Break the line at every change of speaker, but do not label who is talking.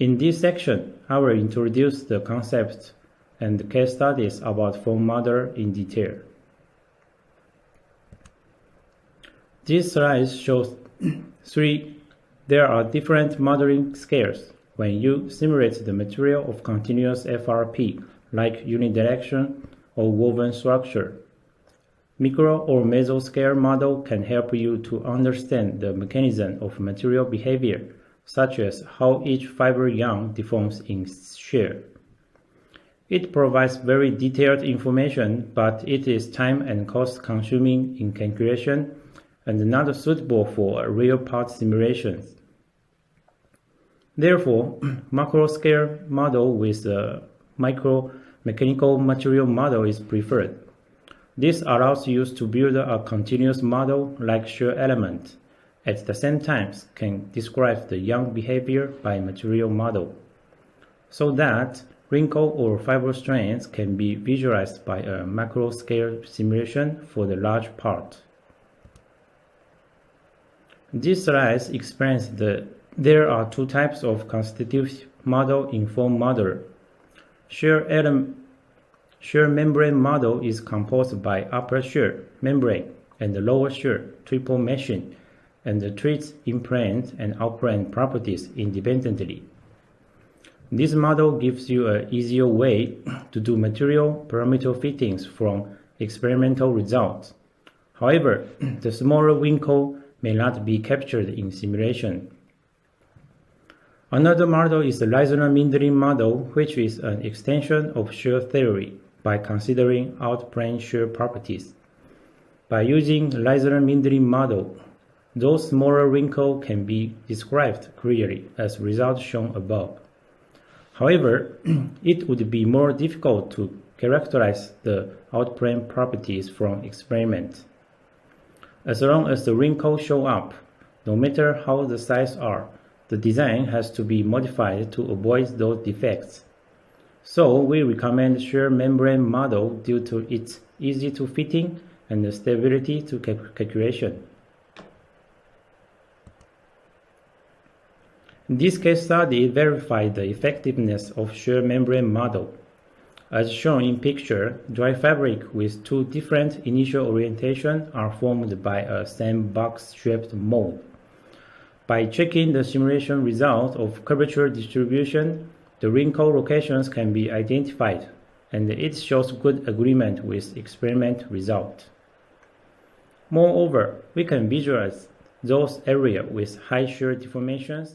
In this section, I will introduce the concepts and case studies about foam model in detail. This slide shows there are different modeling scales when you simulate the material of continuous FRP, like unidirection or woven structure. Micro or mesoscale model can help you to understand the mechanism of material behavior, such as how each fiber yarn deforms in shear. It provides very detailed information, but it is time and cost consuming in calculation and not suitable for real part simulations. Therefore, macro-scale model with a micro-mechanical material model is preferred. This allows you to build a continuous model like shear element. At the same time, can describe the yarn behavior by material model, so that wrinkle or fiber strands can be visualized by a macro-scale simulation for the large part. This slide explains that there are two types of constitutive model in foam model. Shear membrane model is composed by upper shear membrane and lower shear triple meshing, and treats in-plane and out-plane properties independently. This model gives you an easier way to do material parameter fittings from experimental results. However, the smaller wrinkle may not be captured in simulation. Another model is the Reisner-Mindlin model, which is an extension of shear theory by considering out-plane shear properties. By using Reisner-Mindlin model, those smaller wrinkles can be described clearly as results shown above. However, it would be more difficult to characterize the out-plane properties from experiment. As long as the wrinkles show up, no matter how the size are, the design has to be modified to avoid those defects. So we recommend shear membrane model due to its easy to fitting and the stability to calculation. This case study verified the effectiveness of shear membrane model. As shown in picture, dry fabric with two different initial orientations are formed by a same box-shaped mold. By checking the simulation result of curvature distribution, the wrinkle locations can be identified, and it shows good agreement with experiment result. Moreover, we can visualize those areas with high shear deformations